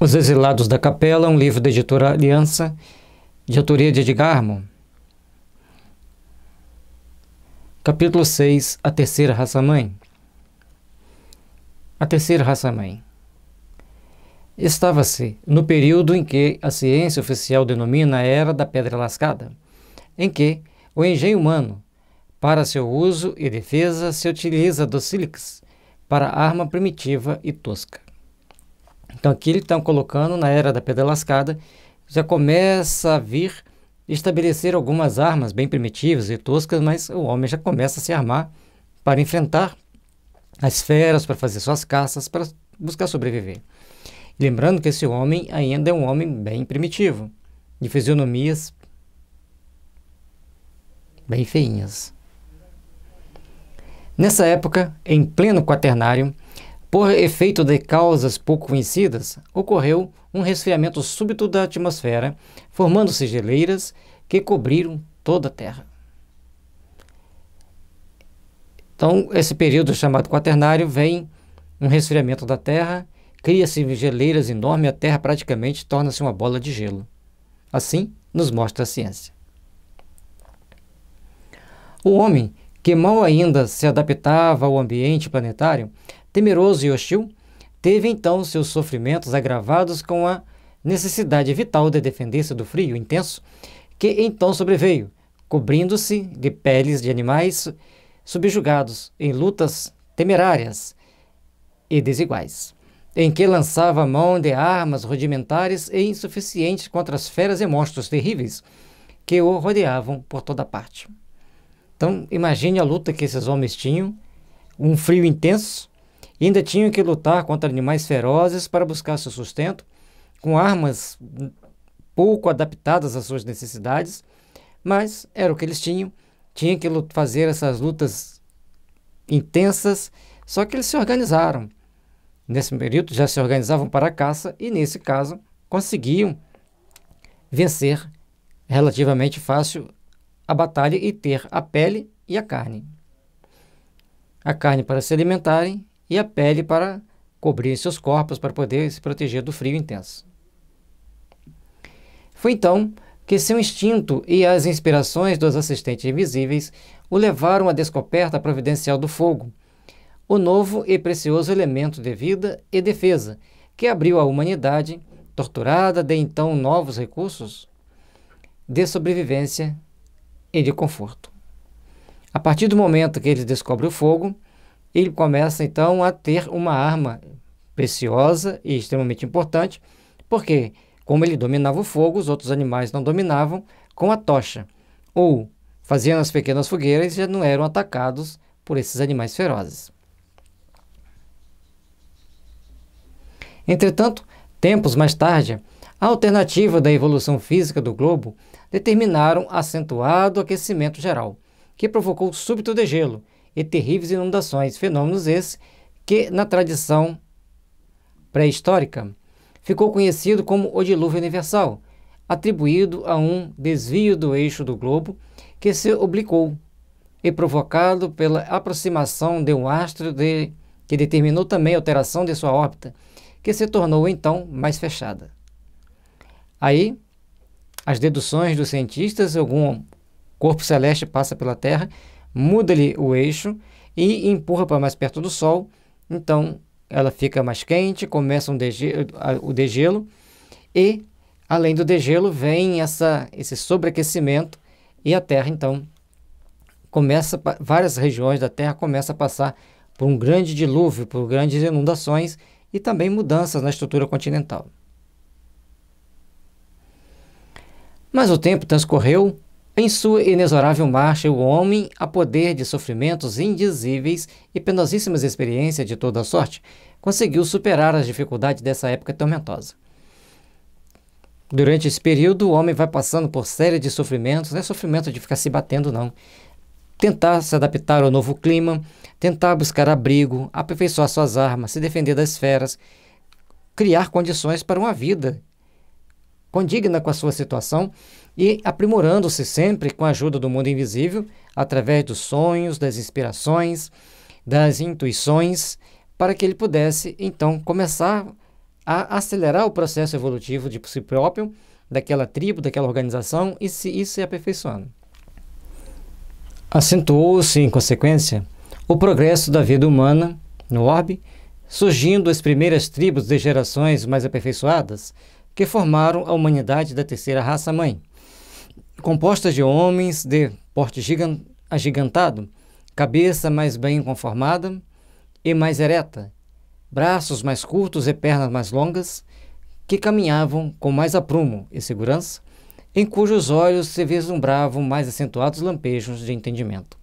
Os Exilados da Capela, um livro da editora Aliança, de autoria de Edgar Armon. Capítulo 6. A Terceira Raça-Mãe. A Terceira Raça-Mãe. Estava-se no período em que a ciência oficial denomina a Era da Pedra Lascada, em que o engenho humano, para seu uso e defesa, se utiliza do sílex para arma primitiva e tosca. Então aqui eles estão colocando na Era da Pedra Lascada, já começa a vir estabelecer algumas armas bem primitivas e toscas, mas o homem já começa a se armar para enfrentar as feras, para fazer suas caças, para buscar sobreviver. Lembrando que esse homem ainda é um homem bem primitivo, de fisionomias bem feinhas. Nessa época, em pleno quaternário, por efeito de causas pouco conhecidas, ocorreu um resfriamento súbito da atmosfera, formando-se geleiras que cobriram toda a Terra. Então, esse período chamado quaternário vem um resfriamento da Terra, cria-se geleiras enormes, a Terra praticamente torna-se uma bola de gelo. Assim nos mostra a ciência. O homem, que mal ainda se adaptava ao ambiente planetário, temeroso e hostil, teve então seus sofrimentos agravados com a necessidade vital de defender-se do frio intenso que então sobreveio, cobrindo-se de peles de animais subjugados em lutas temerárias e desiguais, em que lançava a mão de armas rudimentares e insuficientes contra as feras e monstros terríveis que o rodeavam por toda parte. Então, imagine a luta que esses homens tinham, um frio intenso, e ainda tinham que lutar contra animais ferozes para buscar seu sustento, com armas pouco adaptadas às suas necessidades, mas era o que eles tinham que fazer essas lutas intensas, só que eles se organizaram. Nesse período já se organizavam para a caça e, nesse caso, conseguiam vencer relativamente fácil a batalha e ter a pele e a carne. A carne para se alimentarem e a pele para cobrir seus corpos, para poder se proteger do frio intenso. Foi então que seu instinto e as inspirações dos assistentes invisíveis o levaram à descoberta providencial do fogo, o novo e precioso elemento de vida e defesa que abriu à humanidade, torturada de então novos recursos de sobrevivência e de conforto. A partir do momento que ele descobre o fogo, ele começa então a ter uma arma preciosa e extremamente importante, porque, como ele dominava o fogo, os outros animais não dominavam com a tocha, ou faziam as pequenas fogueiras e já não eram atacados por esses animais ferozes. Entretanto, tempos mais tarde, a alternativa da evolução física do globo determinaram acentuado aquecimento geral, que provocou súbito degelo e terríveis inundações, fenômenos esses que, na tradição pré-histórica, ficou conhecido como o dilúvio universal, atribuído a um desvio do eixo do globo que se oblicou e provocado pela aproximação de um astro que determinou também a alteração de sua órbita, que se tornou então mais fechada. Aí, as deduções dos cientistas, algum corpo celeste passa pela Terra, muda-lhe o eixo e empurra para mais perto do Sol, então ela fica mais quente, começa o degelo e, além do degelo, vem esse sobreaquecimento e a Terra, então, várias regiões da Terra começam a passar por um grande dilúvio, por grandes inundações e também mudanças na estrutura continental. Mas o tempo transcorreu. Em sua inexorável marcha, o homem, a poder de sofrimentos indizíveis e penosíssimas experiências de toda a sorte, conseguiu superar as dificuldades dessa época tormentosa. Durante esse período, o homem vai passando por série de sofrimentos, não é sofrimento de ficar se batendo, não. Tentar se adaptar ao novo clima, tentar buscar abrigo, aperfeiçoar suas armas, se defender das feras, criar condições para uma vida condigna com a sua situação e aprimorando-se sempre com a ajuda do mundo invisível, através dos sonhos, das inspirações, das intuições, para que ele pudesse, então, começar a acelerar o processo evolutivo de si próprio, daquela tribo, daquela organização, e se aperfeiçoando. Acentuou-se, em consequência, o progresso da vida humana no orbe, surgindo as primeiras tribos de gerações mais aperfeiçoadas que formaram a humanidade da terceira raça-mãe, compostas de homens de porte agigantado, cabeça mais bem conformada e mais ereta, braços mais curtos e pernas mais longas, que caminhavam com mais aprumo e segurança, em cujos olhos se vislumbravam mais acentuados lampejos de entendimento.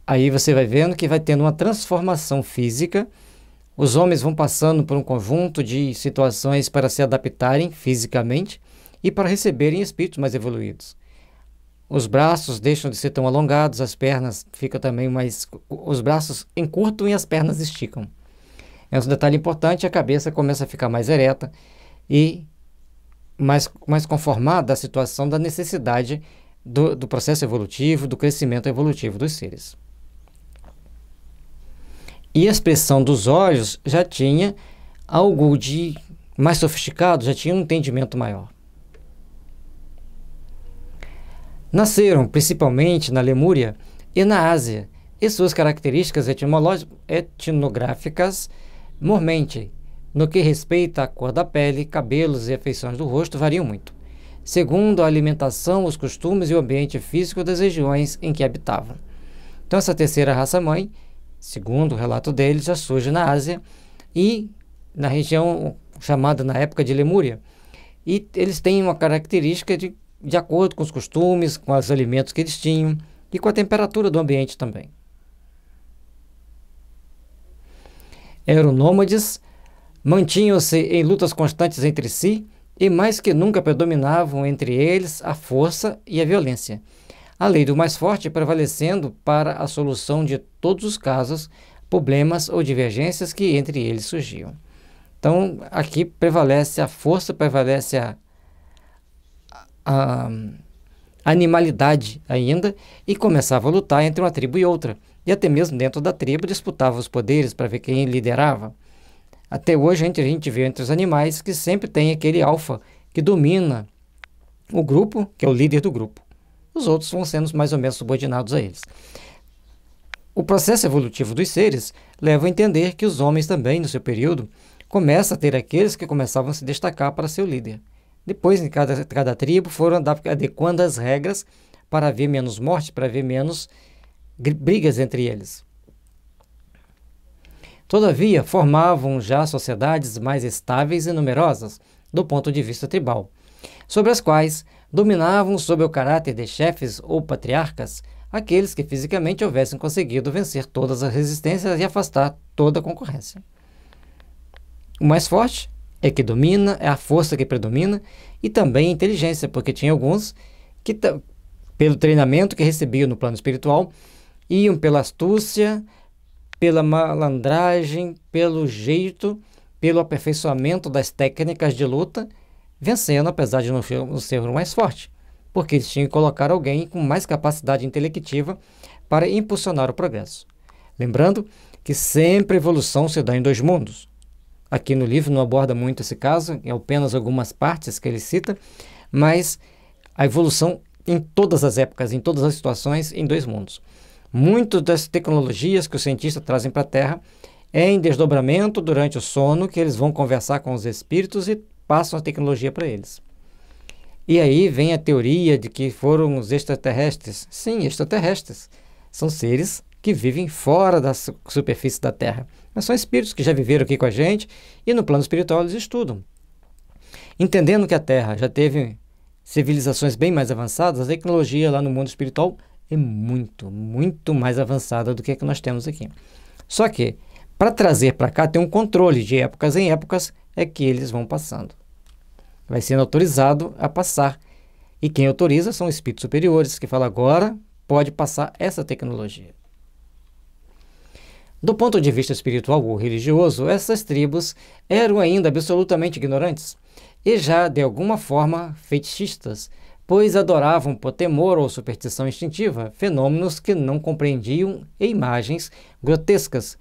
Aí você vai vendo que vai tendo uma transformação física, os homens vão passando por um conjunto de situações para se adaptarem fisicamente e para receberem espíritos mais evoluídos. Os braços deixam de ser tão alongados, as pernas ficam também mais... Os braços encurtam e as pernas esticam. É um detalhe importante, a cabeça começa a ficar mais ereta e mais conformada à situação da necessidade do processo evolutivo, do crescimento evolutivo dos seres. E a expressão dos olhos já tinha algo de mais sofisticado, já tinha um entendimento maior. Nasceram principalmente na Lemúria e na Ásia, e suas características etnográficas, mormente, no que respeita à cor da pele, cabelos e afeições do rosto, variam muito, segundo a alimentação, os costumes e o ambiente físico das regiões em que habitavam. Então, essa terceira raça-mãe, segundo o relato deles, já surge na Ásia e na região chamada na época de Lemúria. E eles têm uma característica de acordo com os costumes, com os alimentos que eles tinham e com a temperatura do ambiente também. Eram nômades, mantinham-se em lutas constantes entre si e mais que nunca predominavam entre eles a força e a violência, a lei do mais forte prevalecendo para a solução de todos os casos, problemas ou divergências que entre eles surgiam. Então, aqui prevalece a força, prevalece a animalidade ainda, e começava a lutar entre uma tribo e outra, e até mesmo dentro da tribo disputava os poderes para ver quem liderava. Até hoje a gente vê entre os animais que sempre tem aquele alfa que domina o grupo, que é o líder do grupo. Os outros vão sendo mais ou menos subordinados a eles. O processo evolutivo dos seres leva a entender que os homens também, no seu período, começam a ter aqueles que começavam a se destacar para ser o líder. Depois, em cada tribo, foram adequando as regras para haver menos morte, para haver menos brigas entre eles. Todavia, formavam já sociedades mais estáveis e numerosas, do ponto de vista tribal, sobre as quais dominavam, sob o caráter de chefes ou patriarcas, aqueles que fisicamente houvessem conseguido vencer todas as resistências e afastar toda a concorrência. O mais forte é que domina, é a força que predomina, e também a inteligência, porque tinha alguns que, pelo treinamento que recebiam no plano espiritual, iam pela astúcia, pela malandragem, pelo jeito, pelo aperfeiçoamento das técnicas de luta, vencendo, apesar de não ser o mais forte, porque eles tinham que colocar alguém com mais capacidade intelectiva para impulsionar o progresso. Lembrando que sempre a evolução se dá em dois mundos. Aqui no livro não aborda muito esse caso, é apenas algumas partes que ele cita, mas a evolução em todas as épocas, em todas as situações, em dois mundos. Muitas das tecnologias que os cientistas trazem para a Terra é em desdobramento durante o sono, que eles vão conversar com os espíritos e passam a tecnologia para eles. E aí vem a teoria de que foram os extraterrestres. Sim, extraterrestres. São seres que vivem fora da superfície da Terra. Mas são espíritos que já viveram aqui com a gente e no plano espiritual eles estudam. Entendendo que a Terra já teve civilizações bem mais avançadas, a tecnologia lá no mundo espiritual é muito, muito mais avançada do que a que nós temos aqui. Só que, para trazer para cá, tem um controle de épocas em épocas, é que eles vão passando. Vai sendo autorizado a passar. E quem autoriza são espíritos superiores, que falam agora pode passar essa tecnologia. Do ponto de vista espiritual ou religioso, essas tribos eram ainda absolutamente ignorantes e já, de alguma forma, fetichistas, pois adoravam por temor ou superstição instintiva fenômenos que não compreendiam e imagens grotescas,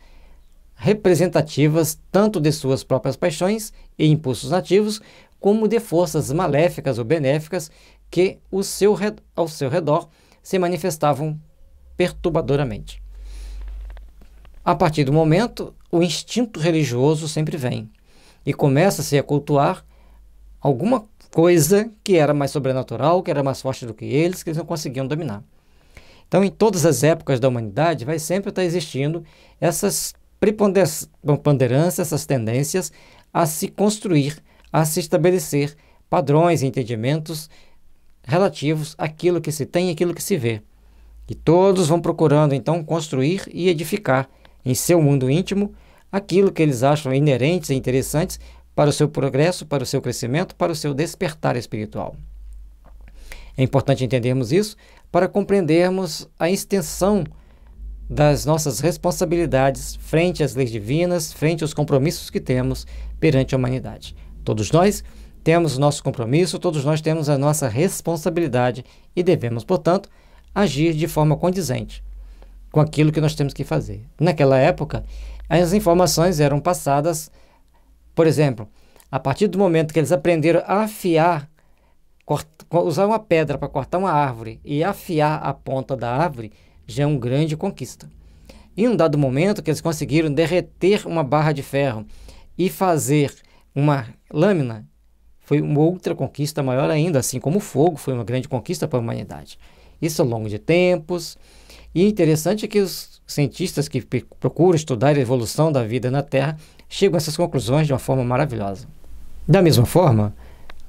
representativas tanto de suas próprias paixões e impulsos nativos, como de forças maléficas ou benéficas que ao seu redor se manifestavam perturbadoramente. A partir do momento, o instinto religioso sempre vem e começa-se a cultuar alguma coisa que era mais sobrenatural, que era mais forte do que eles não conseguiam dominar. Então, em todas as épocas da humanidade, vai sempre estar existindo essas preponderâncias, essas tendências a se construir, a se estabelecer padrões e entendimentos relativos àquilo que se tem e àquilo que se vê. E todos vão procurando, então, construir e edificar em seu mundo íntimo aquilo que eles acham inerentes e interessantes para o seu progresso, para o seu crescimento, para o seu despertar espiritual. É importante entendermos isso para compreendermos a extensão das nossas responsabilidades frente às leis divinas, frente aos compromissos que temos perante a humanidade. Todos nós temos o nosso compromisso, todos nós temos a nossa responsabilidade e devemos, portanto, agir de forma condizente com aquilo que nós temos que fazer. Naquela época, as informações eram passadas, por exemplo, a partir do momento que eles aprenderam a afiar, usar uma pedra para cortar uma árvore e afiar a ponta da árvore, já é uma grande conquista. Em um dado momento que eles conseguiram derreter uma barra de ferro e fazer uma lâmina, foi uma outra conquista maior ainda, assim como o fogo foi uma grande conquista para a humanidade. Isso ao longo de tempos. E interessante é que os cientistas que procuram estudar a evolução da vida na Terra chegam a essas conclusões de uma forma maravilhosa. Da mesma forma,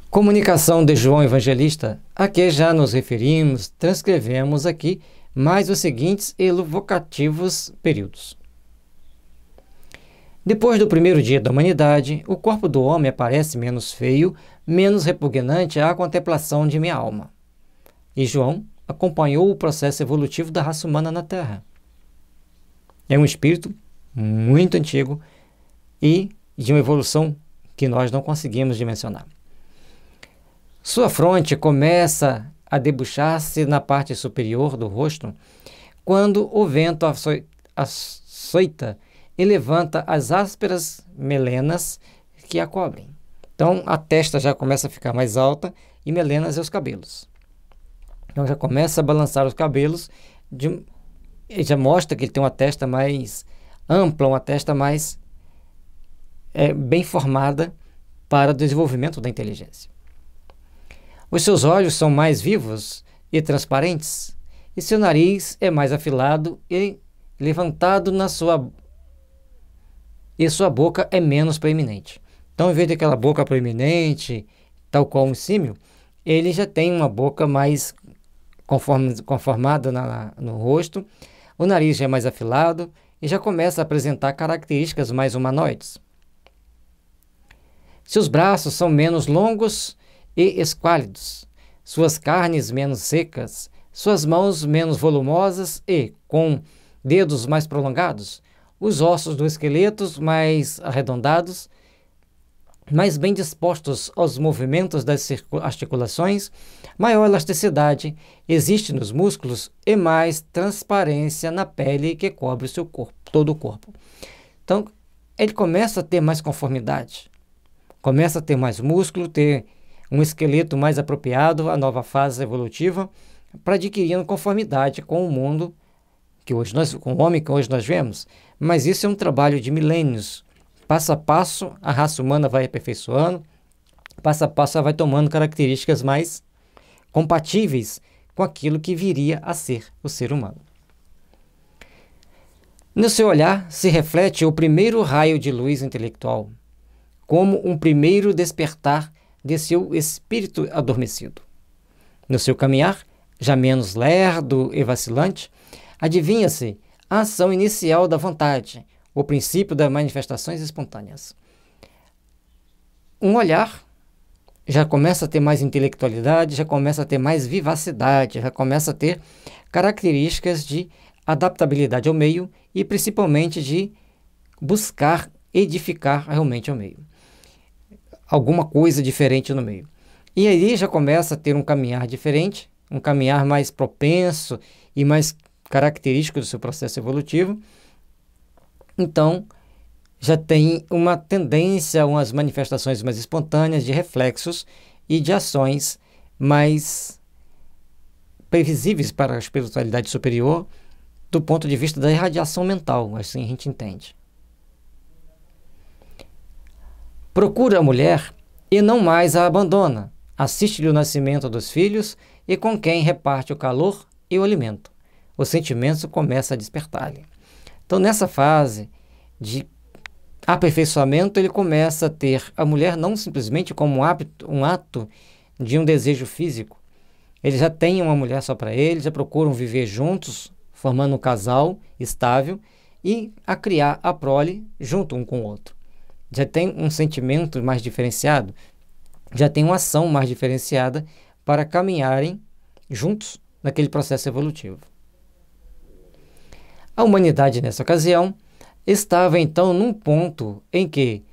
comunicação de João Evangelista, a que já nos referimos, transcrevemos aqui mais os seguintes evocativos períodos. Depois do primeiro dia da humanidade, o corpo do homem aparece menos feio, menos repugnante à contemplação de minha alma. E João acompanhou o processo evolutivo da raça humana na Terra. É um espírito muito antigo e de uma evolução que nós não conseguimos dimensionar. Sua fronte começa a debuxar-se na parte superior do rosto quando o vento açoita e levanta as ásperas melenas que a cobrem. Então, a testa já começa a ficar mais alta e melenas e os cabelos. Então, já começa a balançar os cabelos, já mostra que ele tem uma testa mais ampla, uma testa mais bem formada para o desenvolvimento da inteligência. Os seus olhos são mais vivos e transparentes, e seu nariz é mais afilado e levantado e sua boca é menos proeminente. Então, em vez daquela boca proeminente, tal qual um símio, ele já tem uma boca mais conformada no rosto, o nariz já é mais afilado e já começa a apresentar características mais humanoides. Seus braços são menos longos e esquálidos, suas carnes menos secas, suas mãos menos volumosas e, com dedos mais prolongados, os ossos do esqueleto mais arredondados, mais bem dispostos aos movimentos das articulações, maior elasticidade existe nos músculos e mais transparência na pele que cobre o seu corpo, todo o corpo. Então, ele começa a ter mais conformidade, começa a ter mais músculo, ter um esqueleto mais apropriado à nova fase evolutiva, para adquirindo conformidade com o mundo com o homem que hoje nós vemos. Mas isso é um trabalho de milênios. Passo a passo, a raça humana vai aperfeiçoando, passo a passo ela vai tomando características mais compatíveis com aquilo que viria a ser o ser humano. No seu olhar se reflete o primeiro raio de luz intelectual, como um primeiro despertar de seu espírito adormecido. No seu caminhar, já menos lerdo e vacilante, adivinha-se a ação inicial da vontade, o princípio das manifestações espontâneas. Um olhar já começa a ter mais intelectualidade, já começa a ter mais vivacidade, já começa a ter características de adaptabilidade ao meio e principalmente de buscar edificar realmente ao meio. Alguma coisa diferente no meio. E aí já começa a ter um caminhar diferente, um caminhar mais propenso e mais característico do seu processo evolutivo. Então, já tem uma tendência, umas manifestações mais espontâneas de reflexos e de ações mais previsíveis para a espiritualidade superior do ponto de vista da irradiação mental, assim a gente entende. Procura a mulher e não mais a abandona. Assiste-lhe o nascimento dos filhos e com quem reparte o calor e o alimento. O sentimento começa a despertar-lhe. Então, nessa fase de aperfeiçoamento, ele começa a ter a mulher não simplesmente como um ato de um desejo físico. Ele já tem uma mulher só para ele, já procuram viver juntos, formando um casal estável e a criar a prole junto um com o outro. Já tem um sentimento mais diferenciado, já tem uma ação mais diferenciada para caminharem juntos naquele processo evolutivo. A humanidade, nessa ocasião, estava então num ponto em que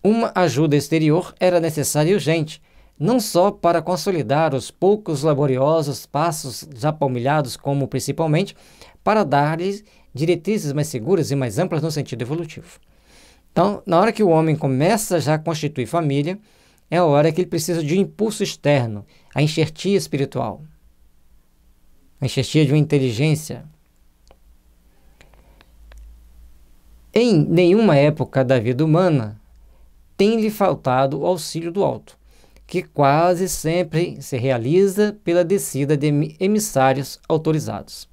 uma ajuda exterior era necessária e urgente, não só para consolidar os poucos laboriosos passos já palmilhados, como principalmente para dar-lhes diretrizes mais seguras e mais amplas no sentido evolutivo. Então, na hora que o homem começa já a constituir família, é a hora que ele precisa de um impulso externo, a enxertia espiritual, a enxertia de uma inteligência. Em nenhuma época da vida humana tem-lhe faltado o auxílio do alto, que quase sempre se realiza pela descida de emissários autorizados.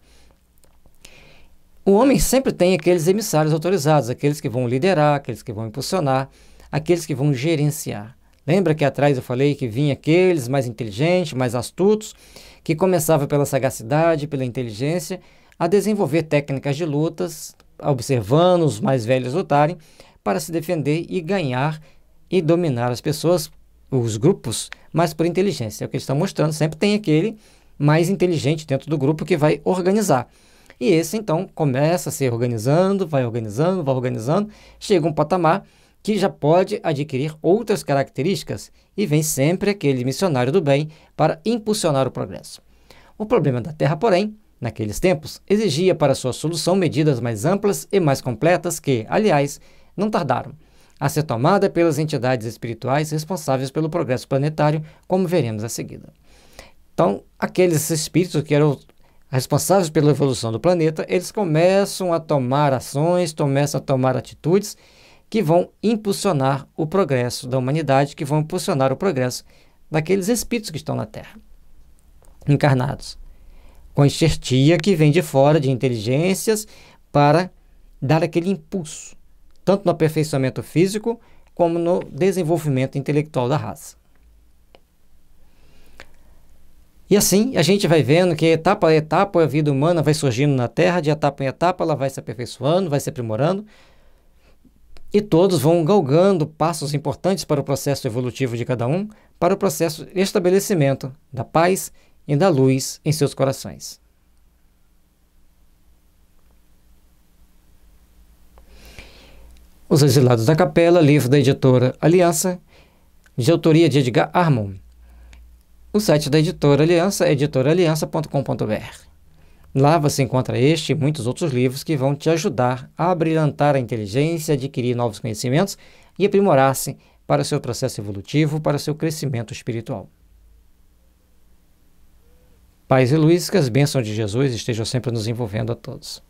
O homem sempre tem aqueles emissários autorizados, aqueles que vão liderar, aqueles que vão impulsionar, aqueles que vão gerenciar. Lembra que atrás eu falei que vinha aqueles mais inteligentes, mais astutos, que começavam pela sagacidade, pela inteligência, a desenvolver técnicas de lutas, observando os mais velhos lutarem, para se defender e ganhar e dominar as pessoas, os grupos, mas por inteligência. É o que eles estão mostrando, sempre tem aquele mais inteligente dentro do grupo que vai organizar. E esse, então, começa a se organizando, vai organizando, chega um patamar que já pode adquirir outras características e vem sempre aquele missionário do bem para impulsionar o progresso. O problema da Terra, porém, naqueles tempos, exigia para sua solução medidas mais amplas e mais completas que, aliás, não tardaram a ser tomada pelas entidades espirituais responsáveis pelo progresso planetário, como veremos a seguida. Então, aqueles espíritos que eram responsáveis pela evolução do planeta, eles começam a tomar ações, começam a tomar atitudes que vão impulsionar o progresso da humanidade, que vão impulsionar o progresso daqueles espíritos que estão na Terra, encarnados, com enxertia que vem de fora, de inteligências, para dar aquele impulso, tanto no aperfeiçoamento físico, como no desenvolvimento intelectual da raça. E assim, a gente vai vendo que etapa a etapa a vida humana vai surgindo na Terra, de etapa em etapa ela vai se aperfeiçoando, vai se aprimorando, e todos vão galgando passos importantes para o processo evolutivo de cada um, para o processo de estabelecimento da paz e da luz em seus corações. Os Exilados da Capela, livro da editora Aliança, de autoria de Edgar Armon. O site da editora Aliança é editoraliança.com.br. Lá você encontra este e muitos outros livros que vão te ajudar a abrilhantar a inteligência, adquirir novos conhecimentos e aprimorar-se para o seu processo evolutivo, para o seu crescimento espiritual. Paz e luz, que as bênçãos de Jesus estejam sempre nos envolvendo a todos.